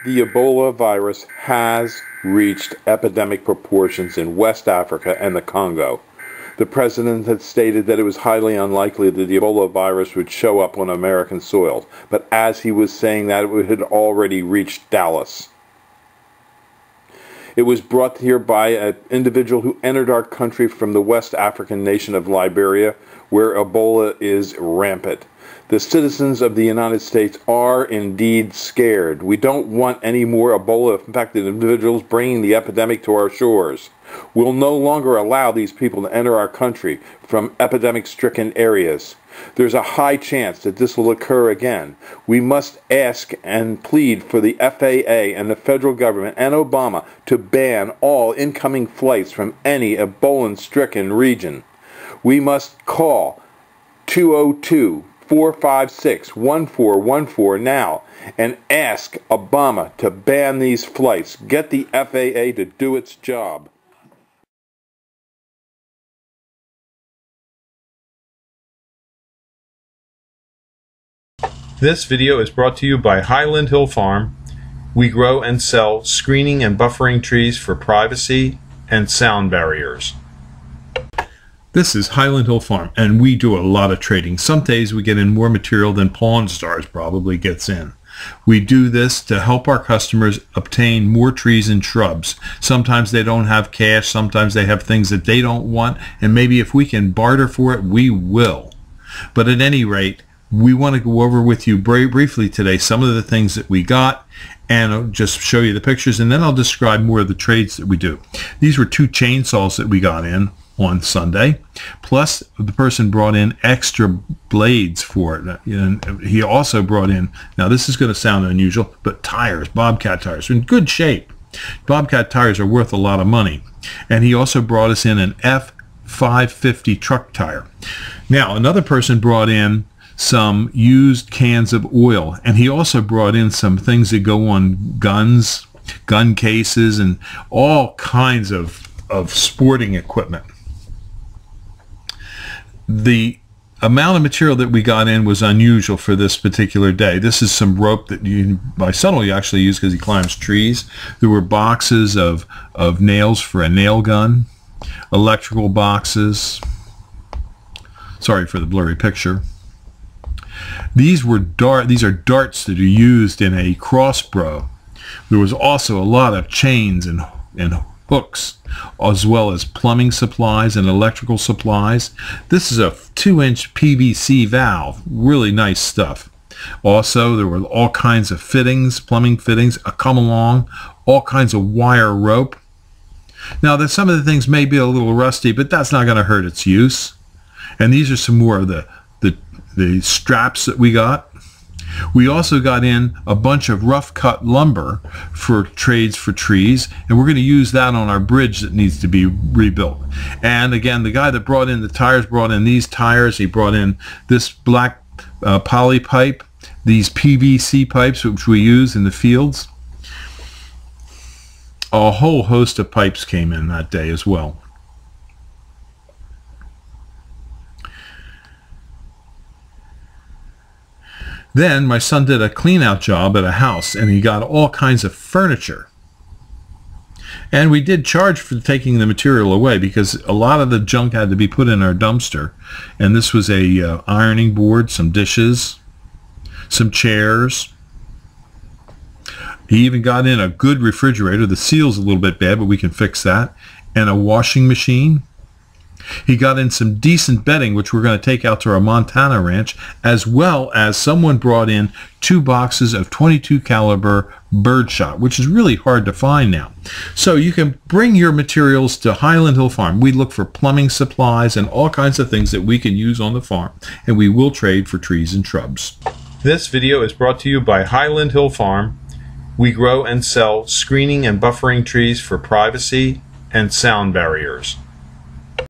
The Ebola virus has reached epidemic proportions in West Africa and the Congo. The president had stated that it was highly unlikely that the Ebola virus would show up on American soil, but as he was saying that, it had already reached Dallas. It was brought here by an individual who entered our country from the West African nation of Liberia, where Ebola is rampant. The citizens of the United States are indeed scared. We don't want any more Ebola-infected individuals bringing the epidemic to our shores. We'll no longer allow these people to enter our country from epidemic-stricken areas. There's a high chance that this will occur again. We must ask and plead for the FAA and the federal government and Obama to ban all incoming flights from any Ebola-stricken region. We must call 202-456-1414 now and ask Obama to ban these flights. Get the FAA to do its job. This video is brought to you by Highland Hill Farm. We grow and sell screening and buffering trees for privacy and sound barriers. This is Highland Hill Farm, and we do a lot of trading. Some days we get in more material than Pawn Stars probably gets in. We do this to help our customers obtain more trees and shrubs. Sometimes they don't have cash, sometimes they have things that they don't want, and maybe if we can barter for it, we will. But at any rate, we want to go over with you very briefly today some of the things that we got, and I'll just show you the pictures, and then I'll describe more of the trades that we do. These were 2 chainsaws that we got in on Sunday, plus the person brought in extra blades for it, and he also brought in, now this is going to sound unusual, but tires, Bobcat tires, in good shape. Bobcat tires are worth a lot of money, and he also brought us in an F550 truck tire. Now another person brought in some used cans of oil, and he also brought in some things that go on guns, gun cases, and all kinds of sporting equipment. The amount of material that we got in was unusual for this particular day. This is some rope that my son will actually use because he climbs trees. There were boxes of nails for a nail gun, electrical boxes. Sorry for the blurry picture. These are darts that are used in a crossbow. There was also a lot of chains and hooks, as well as plumbing supplies and electrical supplies. This is a 2-inch PVC valve, really nice stuff. Also, there were all kinds of fittings, plumbing fittings, come along, all kinds of wire rope. Now, some of the things may be a little rusty, but that's not going to hurt its use. And these are some more of the straps that we got. We also got in a bunch of rough cut lumber for trades for trees, and we're going to use that on our bridge that needs to be rebuilt. And again, the guy that brought in the tires brought in these tires. He brought in this black poly pipe, these PVC pipes which we use in the fields. A whole host of pipes came in that day as well. Then my son did a clean out job at a house, and he got all kinds of furniture. And we did charge for taking the material away because a lot of the junk had to be put in our dumpster. And this was a ironing board, some dishes, some chairs. He even got in a good refrigerator. The seal's a little bit bad, but we can fix that. And a washing machine. He got in some decent bedding, which we're going to take out to our Montana ranch, as well as someone brought in 2 boxes of .22 caliber birdshot, which is really hard to find now. So you can bring your materials to Highland Hill Farm. We look for plumbing supplies and all kinds of things that we can use on the farm, and we will trade for trees and shrubs. This video is brought to you by Highland Hill Farm. We grow and sell screening and buffering trees for privacy and sound barriers.